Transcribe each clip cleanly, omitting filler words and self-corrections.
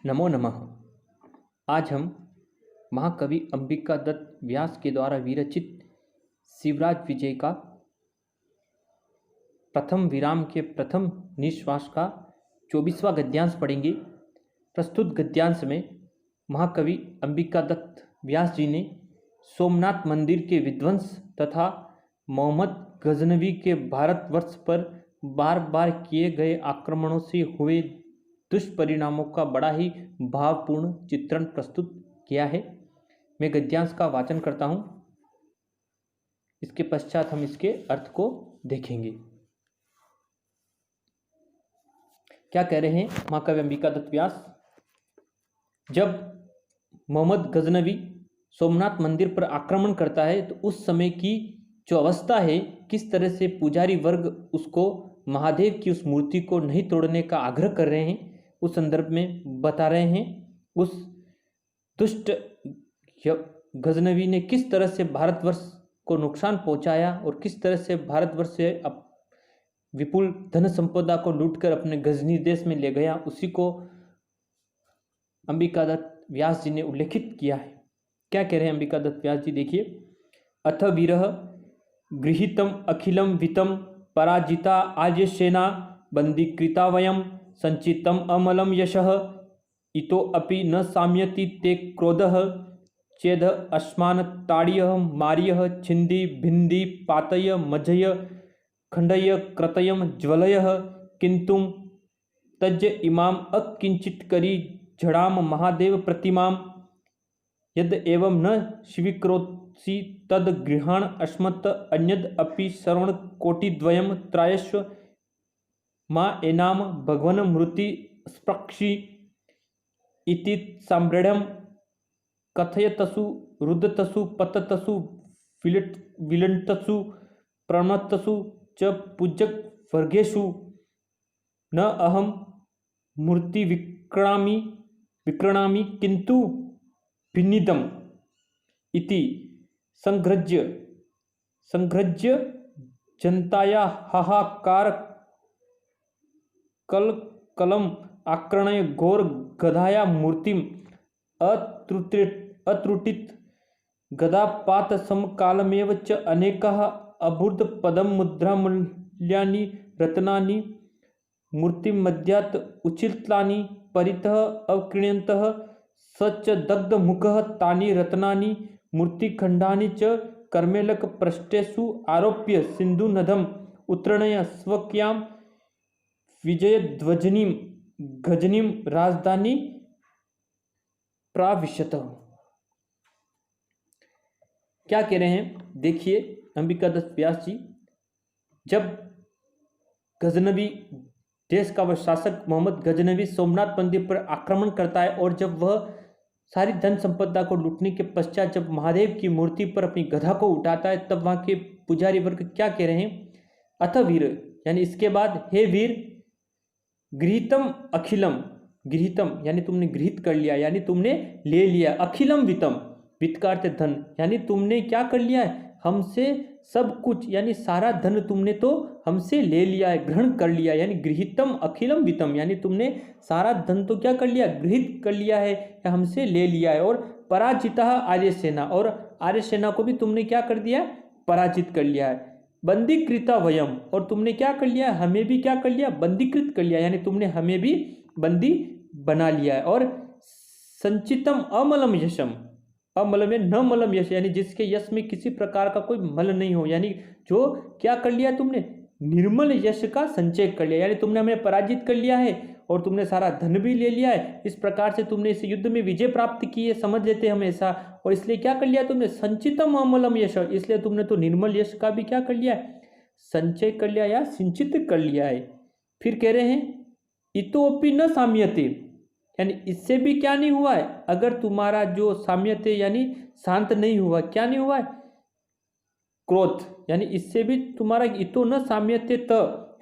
नमो नमः। आज हम महाकवि अंबिका दत्त व्यास के द्वारा विरचित शिवराज विजय का प्रथम विराम के प्रथम निश्वास का 24वां गद्यांश पढ़ेंगे। प्रस्तुत गद्यांश में महाकवि अंबिका दत्त व्यास जी ने सोमनाथ मंदिर के विध्वंस तथा मोहम्मद गजनवी के भारतवर्ष पर बार बार किए गए आक्रमणों से हुए दुष्परिणामों का बड़ा ही भावपूर्ण चित्रण प्रस्तुत किया है। मैं गद्यांश का वाचन करता हूँ, इसके पश्चात हम इसके अर्थ को देखेंगे। क्या कह रहे हैं महाकवि अंबिका दत्त व्यास? जब मोहम्मद गजनवी सोमनाथ मंदिर पर आक्रमण करता है तो उस समय की जो अवस्था है, किस तरह से पुजारी वर्ग उसको महादेव की उस मूर्ति को नहीं तोड़ने का आग्रह कर रहे हैं, उस संदर्भ में बता रहे हैं। उस दुष्ट गजनवी ने किस तरह से भारतवर्ष को नुकसान पहुंचाया और किस तरह से भारतवर्ष से विपुल धन संपदा को लूटकर अपने गजनी देश में ले गया, उसी को अंबिका दत्त व्यास जी ने उल्लेखित किया है। क्या कह रहे हैं अंबिका दत्त व्यास जी? देखिए, अथ वीरः गृहीतम अखिलम वितम पराजिता आर्य सेना बंदीकृता वयम संचितम अमलम यशः इतो अपि न साम्यति ते क्रोधः चेद अस्मान ताड़ियः मार्यः छिंदी भिंदी पातय मजय खंडय क्रतयम ज्वलयः किंतु तज इमाम अकिंचित करी झड़ाम महादेव प्रतिमाम यद एवं न स्वीकरोसि तद गृहाण अस्मत् अन्यद अपि श्रवण कोटिद्वयम त्रायस्व माँ एनाम भगवन मृति स्पृक्षि इति साम्राढ़्यम कथयतसु रुदतसु पततसु विलंटसु प्रणतसु च पूजक वर्गेषु न अहम मूर्ति विक्रणा किंतु भिन्निदम इति संघ्रज्य जनताया हाहाकार कलम आक्रणय घोर गधाया मूर्तिम अत्रुटित गदापात समकालमेव च अनेकः अभूत पदम मुद्रा मूल्यानि रत्नानि मूर्तिमध्यात् उचितानि परितः अवक्रीण्यन्तः स च दग्ध मुखः तानि रत्नानि मूर्तिखण्डानि च कर्मेलक पृष्ठेषु आरोप्य सिन्धुनदम् उत्रणय स्वकीयां विजयध्वजनीं गजनीं राजधानी प्राविशत। क्या कह रहे हैं? देखिए, अंबिका दत्त व्यास जी, जब गजनवी देश का वह शासक मोहम्मद गजनवी सोमनाथ मंदिर पर आक्रमण करता है और जब वह सारी धन संपदा को लूटने के पश्चात जब महादेव की मूर्ति पर अपनी गधा को उठाता है, तब वहां के पुजारी वर्ग क्या कह रहे हैं? अथ वीर, यानी इसके बाद, हे वीर, गृहीतम अखिलम, गृहीतम यानी तुमने गृहीत कर लिया, यानी तुमने ले लिया। अखिलम वितम, वित्त का अर्थ धन, यानी तुमने क्या कर लिया है? हमसे सब कुछ, यानी सारा धन तुमने तो हमसे ले लिया है, ग्रहण कर लिया। यानी गृहीतम अखिलम वितम, यानी तुमने सारा धन तो क्या कर लिया? गृहीत कर लिया है या हमसे ले लिया है। और पराजिता आर्य सेना, और आर्य सेना को भी तुमने क्या कर दिया? पराजित कर लिया है। बंदीकृता वयम, और तुमने क्या कर लिया? हमें भी क्या कर लिया? बंदीकृत कर लिया, यानी तुमने हमें भी बंदी बना लिया है। और संचितम अमलम यशम, अमलम में न मलम यश, यानी जिसके यश में किसी प्रकार का कोई मल नहीं हो, यानी जो क्या कर लिया? तुमने निर्मल यश का संचय कर लिया, यानी तुमने हमें पराजित कर लिया है और तुमने सारा धन भी ले लिया है। इस प्रकार से तुमने इस युद्ध में विजय प्राप्त की है, समझ लेते हम ऐसा। और इसलिए क्या कर लिया तुमने? संचितम अमलम यश, इसलिए तुमने तो निर्मल यश का भी क्या कर लिया है? संचय कर लिया या सिंचित कर लिया है। फिर कह रहे हैं इतोपि न साम्यते, यानी इससे भी क्या नहीं हुआ है? अगर तुम्हारा जो साम्यते यानी शांत नहीं हुआ, क्या नहीं हुआ है? क्रोध, यानी इससे भी तुम्हारा इतो न साम्यते त,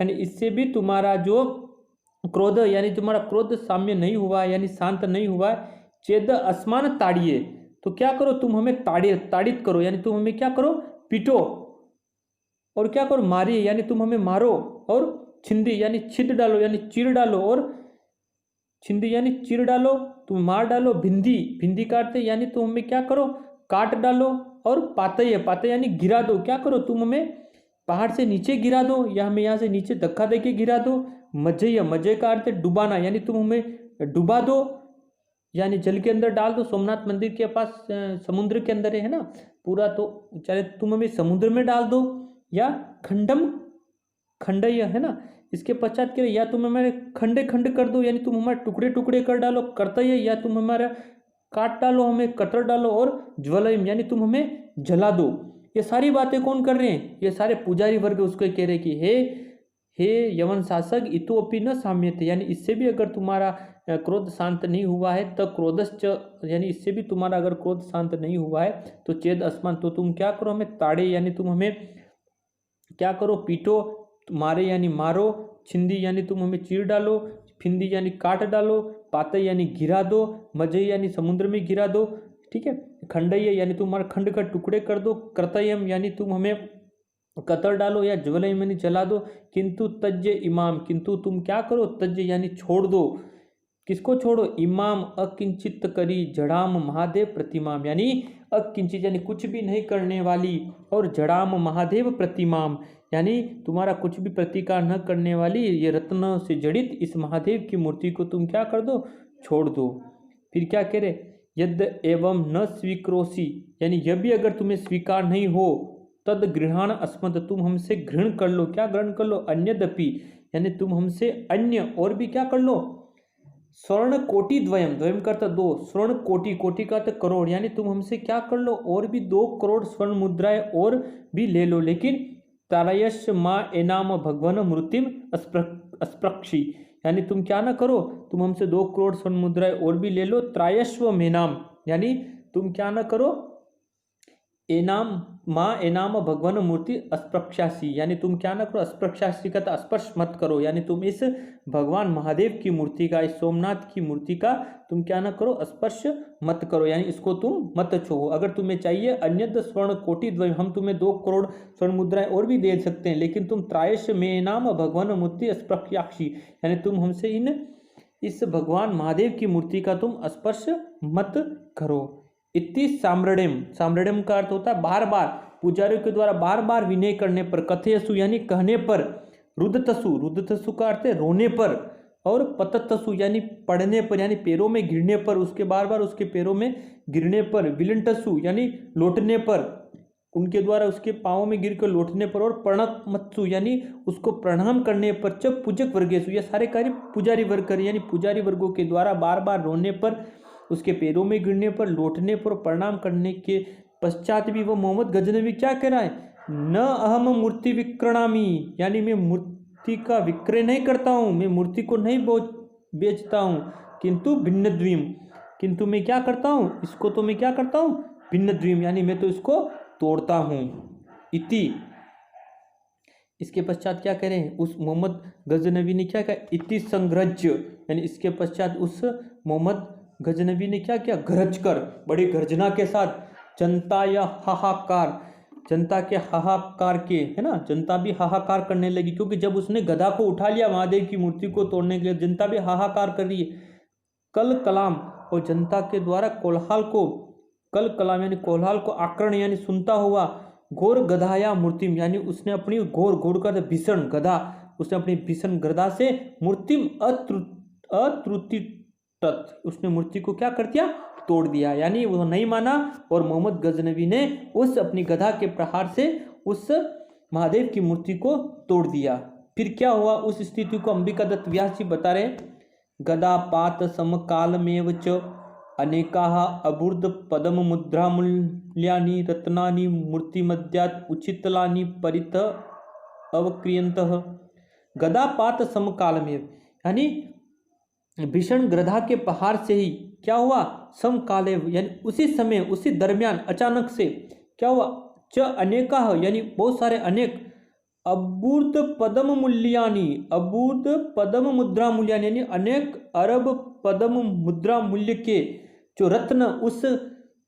यानी इससे भी तुम्हारा जो क्रोध, यानी तुम्हारा क्रोध साम्य नहीं हुआ, यानी शांत नहीं हुआ। चेद असमान ताड़िए, तो क्या करो? तुम हमें ताड़ित करो, यानी तुम हमें क्या करो? पीटो। और क्या करो? मारिए, यानी तुम हमें मारो। और छिंदी यानी छिद डालो, यानी चीर डालो। और छिंदी यानी चीर डालो, तुम मार डालो। भिंदी, भिंदी काटते यानी तुम हमें क्या करो, काट डालो। और पातय, पातय यानी गिरा दो, क्या करो, तुम हमें पहाड़ से नीचे गिरा दो या हमें यहाँ से नीचे धक्का दे के गिरा दो। मजय, मजय का अर्थ है डुबाना, यानी तुम हमें डुबा दो, यानी जल के अंदर डाल दो। सोमनाथ मंदिर के पास समुद्र के अंदर है ना पूरा, तो चाहे तुम हमें समुद्र में डाल दो। या खंडम, खंडय है ना, इसके पश्चात के या तुम हमारे खंडे खंड कर दो, यानी तुम हमारे टुकड़े टुकड़े कर डालो। कर्तय, या तुम हमारा काट डालो, हमें कतर डालो। और ज्वलयम यानी तुम हमें जला दो। ये सारी बातें कौन कर रहे हैं, ये सारे पुजारी वर्ग उसको कह रहे कि हे यवन शासक, इतोपि न साम्यते, यानी इससे भी अगर तुम्हारा क्रोध शांत नहीं हुआ है, तो क्रोधश्च, यानी इससे भी तुम्हारा अगर क्रोध शांत नहीं हुआ है तो चेद अस्मान, तो तुम क्या करो, हमें ताड़े यानी तुम हमें क्या करो, पीटो, मारे यानी मारो। छिंदी यानी तुम हमें चीर डालो। फिंदी यानी काट डालो। पातय यानी गिरा दो। मजय यानी समुद्र में गिरा दो, ठीक है। खंडय यानी तुम हमारे खंड का टुकड़े कर दो। कर्तयम यानी तुम हमें कतर डालो। या ज्वलयम यानी जला दो। किंतु तज्य इमाम, किंतु तुम क्या करो, तज्य यानी छोड़ दो। किसको छोड़ो, इमाम अकिंचित करी जड़ाम महादेव प्रतिमाम, यानी अकिंचित यानी कुछ भी नहीं करने वाली, और जड़ाम महादेव प्रतिमाम यानी तुम्हारा कुछ भी प्रतिकार न करने वाली, ये रत्न से जड़ित इस महादेव की मूर्ति को तुम क्या कर दो, छोड़ दो। फिर क्या कह रहे, यद एवं न स्वीक्रोसी, यानी यह भी अगर तुम्हें स्वीकार नहीं हो, तद गृहाण अस्मद, तुम हमसे घृण कर लो। क्या ग्रहण कर लो, अन्यदपि यानी तुम हमसे अन्य और भी क्या कर लो, स्वर्ण कोटि द्वयम, द्वयम करता दो, स्वर्ण कोटि, कोटि का तो करोड़, यानी तुम हमसे क्या कर लो, और भी 2 करोड़ स्वर्ण मुद्राएं और भी ले लो। लेकिन तारायश माँ एनाम भगवान मूर्तिम अस्पृक्षी, यानी तुम क्या ना करो, तुम हमसे 2 करोड़ स्वर्ण मुद्राएं और भी ले लो। त्रायश्व मेनाम, यानी तुम क्या ना करो, एनाम माँ एनाम भगवान मूर्ति अस्पृक्षासी, यानी तुम क्या ना करो, अस्पृक्षासी का स्पर्श मत करो, यानी तुम इस भगवान महादेव की मूर्ति का, इस सोमनाथ की मूर्ति का तुम क्या ना करो, स्पर्श मत करो, यानी इसको तुम मत छुओ। अगर तुम्हें चाहिए अन्यद स्वर्ण कोटि द्वय, हम तुम्हें 2 करोड़ स्वर्ण मुद्राएं और भी दे सकते हैं, लेकिन तुम त्रायश में नाम भगवान मूर्ति अस्पृक्षाक्षी, यानी तुम हमसे इस भगवान महादेव की मूर्ति का तुम स्पर्श मत करो। इति साम्रण्यम, साम्रण्यम का अर्थ होता है बार बार, पुजारियों के द्वारा बार बार विनय करने पर। कथयसु यानी कहने पर। रुदतसु, रुदतसु का अर्थ है रोने पर। और पततसु यानी पड़ने पर, यानी पैरों में गिरने पर, उसके बार बार उसके पैरों में गिरने पर। विलंटसु यानी लौटने पर, उनके द्वारा उसके पाँव में गिरकर लौटने पर। और प्रणतमत्सु यानी उसको प्रणाम करने पर। च पूजक वर्गेशु, यह सारे कार्य पुजारी वर्ग करे, यानी पुजारी वर्गों के द्वारा बार बार रोने पर, उसके पैरों में गिरने पर, लौटने पर, प्रणाम करने के पश्चात भी वो मोहम्मद गजनवी क्या कह रहा है, न अहम मूर्ति विक्रणामी, यानी मैं मूर्ति का विक्रय नहीं करता हूँ, मैं मूर्ति को नहीं बेचता हूँ, किंतु भिन्न द्वीम, किंतु मैं क्या करता हूँ, इसको तो मैं क्या करता हूँ, भिन्न द्वीम, यानी मैं तो इसको तोड़ता हूँ। इति, इसके पश्चात क्या कह रहे हैं, उस मोहम्मद गजनवी ने क्या कहा, इति संग्रज्य, यानी इसके पश्चात उस मोहम्मद गजनवी ने क्या किया, गरज कर, बड़ी गर्जना के साथ, जनता या हाहाकार, जनता के हाहाकार के, है ना, जनता भी हाहाकार करने लगी, क्योंकि जब उसने गदा को उठा लिया महादेव की मूर्ति को तोड़ने के लिए, जनता भी हाहाकार कर रही है। कल कलाम, और जनता के द्वारा कोलाहल को, कल कलाम यानी कोलाहल को, आकरण यानी सुनता हुआ, घोर गधाया मूर्तिम, यानी उसने अपनी घोर, घोर का भीषण गदा, उसने अपनी भीषण गदा से मूर्तिम अत्रुति, उसने मूर्ति को क्या कर दिया, तोड़ दिया, यानी वो नहीं माना, और मोहम्मद गजनवी ने उस अपनी गधा के प्रहार से उस महादेव की मूर्ति को तोड़ दिया। फिर क्या हुआ, उस स्थिति को अंबिका दत्त व्यास जी बता रहे, गदा पात समकालमेव च अनेकाः अबूर्द पदम मुद्रा मूल्यानि रत्नानि मूर्तिमद्यात् उचितलानि परित अवक्रियन्तः। गदा पात समकालमेव, यानी भीषण गधा के पहाड़ से ही क्या हुआ, समकाले यानी उसी समय, उसी दरमियान, अचानक से क्या हुआ, च अनेका, यानी बहुत सारे, अनेक, अबूर्द पदम मूल्यानि, अबूर्द पदम मुद्रा मूल्यानि, यानी अनेक अरब पदम मुद्रा मूल्य के जो रत्न उस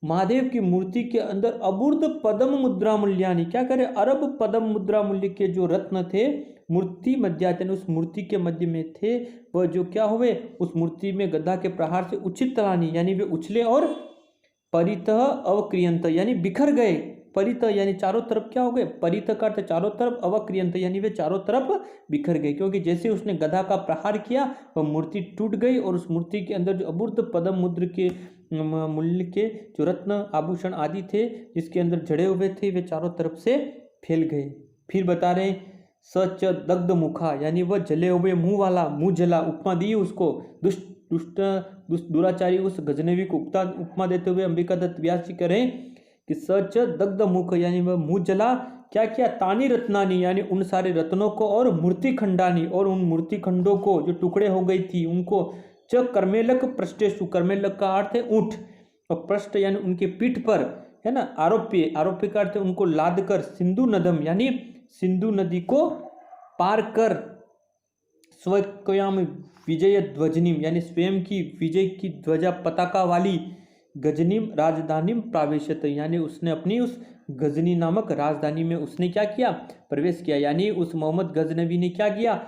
महादेव की मूर्ति के अंदर अबूर्द पद्म मुद्रा मूल्यानि, क्या करे, अरब पद्म मुद्रा मूल्य के जो रत्न थे मूर्ति मध्याचन, उस मूर्ति के मध्य में थे, वह जो क्या हुए, उस मूर्ति में गदा के प्रहार से उचित तलानी यानी वे उछले और परितः अवक्रियंत यानी बिखर गए। परितः यानी चारों तरफ क्या हो गए, परितः का अर्थ चारों तरफ, अवक्रियंत यानी वे चारों तरफ बिखर गए, क्योंकि जैसे उसने गदा का प्रहार किया वह मूर्ति टूट गई और उस मूर्ति के अंदर जो अबूर्द पद्म मुद्र के मूल्य के जो रत्न आभूषण आदि थे जिसके अंदर जड़े हुए थे वे चारों तरफ से फैल गए। फिर बता रहे सच दग्ध मुखा यानी वह जले हुए मुंह वाला, मुंह जला, उपमा दी उसको, दुराचारी उस गजनवी को उपमा देते हुए अंबिका दत्त व्यास जी करें कि सच दग्ध मुख यानी वह मुंह जला, क्या किया, तानी रत्नानी यानी उन सारे रत्नों को, और मूर्ति खंडानी और उन मूर्ति खंडों को जो टुकड़े हो गई थी उनको, च कर्मेलक पृष्ठेशु, कर्मेलक का अर्थ है ऊंट, और पृष्ठ यानी उनके पीठ पर, है ना, आरोप्य, आरोप्य का अर्थ है उनको लाद कर, सिंधु नदम यानी सिंधु नदी को पार कर, स्वयं विजय ध्वजनीम यानी स्वयं की विजय की ध्वजा पताका वाली, गजनीम राजधानीम प्रावेशत यानी उसने अपनी उस गजनी नामक राजधानी में उसने क्या किया, प्रवेश किया, यानी उस मोहम्मद गजनवी ने क्या किया,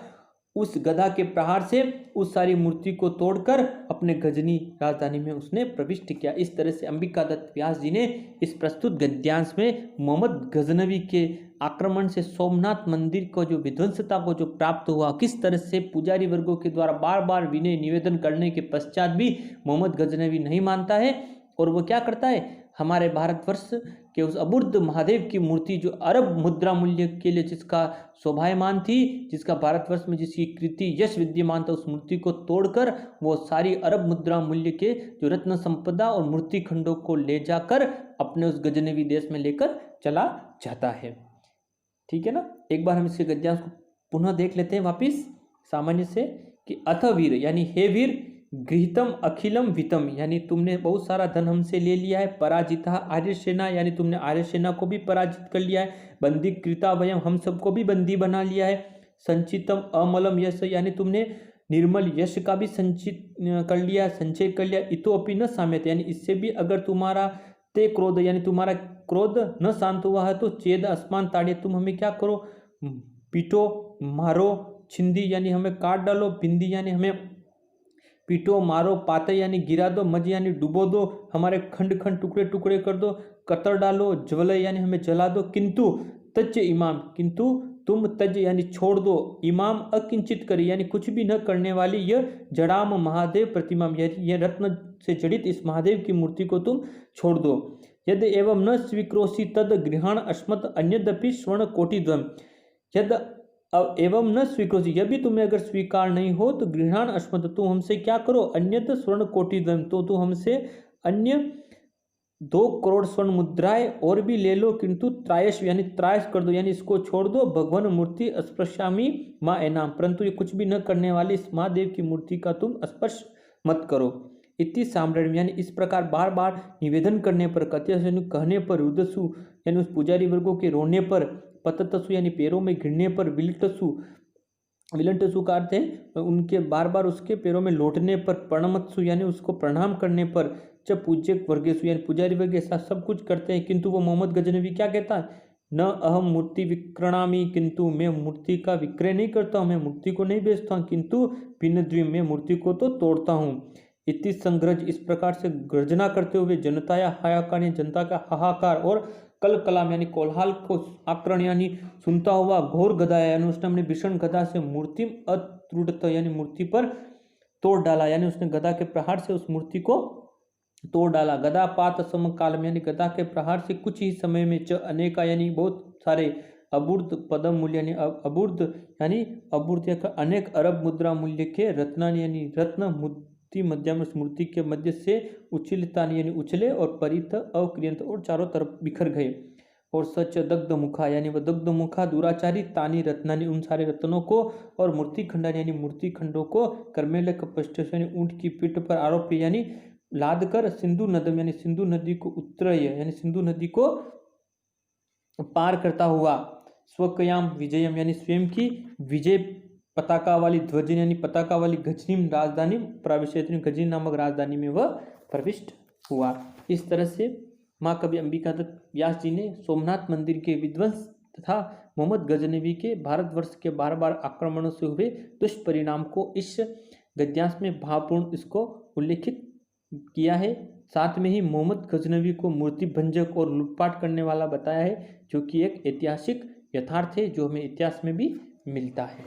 उस गदा के प्रहार से उस सारी मूर्ति को तोड़कर अपने गजनी राजधानी में उसने प्रविष्ट किया। इस तरह से अंबिका दत्त व्यास जी ने इस प्रस्तुत गद्यांश में मोहम्मद गजनवी के आक्रमण से सोमनाथ मंदिर को जो विध्वंसता को जो प्राप्त हुआ, किस तरह से पुजारी वर्गों के द्वारा बार बार विनय निवेदन करने के पश्चात भी मोहम्मद गजनवी नहीं मानता है और वो क्या करता है, हमारे भारतवर्ष के उस अबूर्द महादेव की मूर्ति जो अरब मुद्रा मूल्य के लिए जिसका शोभायमान थी, जिसका भारतवर्ष में जिसकी कृति यश विद्यमान था, उस मूर्ति को तोड़कर वो सारी अरब मुद्रा मूल्य के जो रत्न संपदा और मूर्ति खंडों को ले जाकर अपने उस गजनवी देश में लेकर चला जाता है। ठीक है ना, एक बार हम इसके गद्यांश को पुनः देख लेते हैं वापिस सामान्य से कि अथ वीर यानी हे वीर, गृहीतम अखिलम वितम यानी तुमने बहुत सारा धन हमसे ले लिया है, पराजिता आर्य सेना यानी तुमने आर्य सेना को भी पराजित कर लिया है, बंदी कृता वयम हम सबको भी बंदी बना लिया है, संचितम अमलम यश यानी तुमने निर्मल यश का भी संचित कर लिया, संचय कर लिया, इतोपि न साम्यत यानी इससे भी अगर तुम्हारा ते क्रोध यानी तुम्हारा क्रोध न शांत हुआ है तो चेद अस्मान ताड़िए तुम हमें क्या करो, पीटो, मारो, छिंदी यानी हमें काट डालो, बिंदी यानी हमें पीटो, मारो, पाते यानी गिरा दो, मज यानी डुबो दो, हमारे खंड खंड टुकड़े टुकड़े कर दो, कतर डालो, ज्वलय यानी हमें जला दो, किंतु तज इमाम किंतु तुम तज यानी छोड़ दो, इमाम अकिंचित करी यानी कुछ भी न करने वाली यह जड़ाम महादेव प्रतिमा यह रत्न से जड़ित इस महादेव की मूर्ति को तुम छोड़ दो, यद एवं न स्वीक्रोसी तद गृहाण अस्मत् अन्यदपि स्वर्ण कोटिद्वयम यद एवं न स्वीकृति यह भी तुम्हें अगर स्वीकार नहीं हो तो गृहाण अस्मत् तू हमसे क्या करो, अन्यत स्वर्ण कोटिद्वयम तो तू हमसे अन्य 2 करोड़ स्वर्ण मुद्राएं और भी ले लो, किंतु त्रायश यानी त्रायश कर दो यानी इसको छोड़ दो, भगवान मूर्ति स्पर्शामी माँ एनाम परंतु ये कुछ भी न करने वाली इस महादेव की मूर्ति का तुम स्पर्श मत करो। इति साम्राज्य यानी इस प्रकार बार बार निवेदन करने पर, कथ्यसु कहने पर, रुदसु यानी उस पुजारी वर्गों के रोने पर, पततसु यानी पैरों में गिरने पर, विलंटसु का अर्थ है उनके बार बार उसके पैरों में लौटने पर, प्रणमत्सु यानी उसको प्रणाम करने पर, जब पूज्य वर्गेशु यानी पुजारी वर्ग ऐसा सब कुछ करते हैं, किंतु वो मोहम्मद गजनवी क्या कहता है, न अहम मूर्ति विक्रणामी किंतु मैं मूर्ति का विक्रय नहीं करता हूँ, मैं मूर्ति को नहीं बेचता हूँ, किंतु भिन्न द्वीम में मूर्ति को तो तोड़ता हूँ। इति संग्रज इस प्रकार से गर्जना करते हुए जनताया हाहाकार यानी जनता का हाहाकार और कल कलाम यानी कोलाहल को आकरण यानी सुनता हुआ घोर गदाया यानी उसने अपनी भीषण गदा से मूर्ति अत्रुडत यानी मूर्ति पर तोड़ डाला, यानी उसने गदा के प्रहार से उस मूर्ति को तोड़ डाला। गदा पात समकाल यानी गदा के प्रहार से कुछ ही समय में च अनेका यानी बहुत सारे अबूर्द पदम मूल्य यानी अबूर्द अनेक अरब मुद्रा मूल्य के रत्नान यानी रत्न मूर्ति मध्य स्मृति के मध्य से उछिलतान यानी उछले और परित अक्रियंत और चारों तरफ बिखर गए। और सच दग्ध मुखा यानी वह दग्ध मुखा दुराचारी तानी रत्नानी उन सारे रत्नों को और मूर्ति खंडन यानी मूर्ति खंडों को कर्मेलक पृष्ठ यानी ऊंट की पीठ पर आरोप यानी लाद कर सिंधु नदम यानी सिंधु नदी को उत्तरय यानी सिंधु नदी को पार करता हुआ, स्वकयाम विजयम यानी स्वयं की विजय पताका वाली ध्वज यानी पताका वाली गजनी राजधानी प्रविष्ट गजनी नामक राजधानी में वह प्रविष्ट हुआ। इस तरह से माँ कवि अंबिका दत्त व्यास जी ने सोमनाथ मंदिर के विध्वंस तथा मोहम्मद गजनवी के भारतवर्ष के बार बार आक्रमणों से हुए दुष्परिणाम को इस गद्यांश में भावपूर्ण इसको उल्लेखित किया है। साथ में ही मोहम्मद गजनवी को मूर्ति भंजक और लूटपाट करने वाला बताया है, जो कि एक ऐतिहासिक यथार्थ है जो हमें इतिहास में भी मिलता है।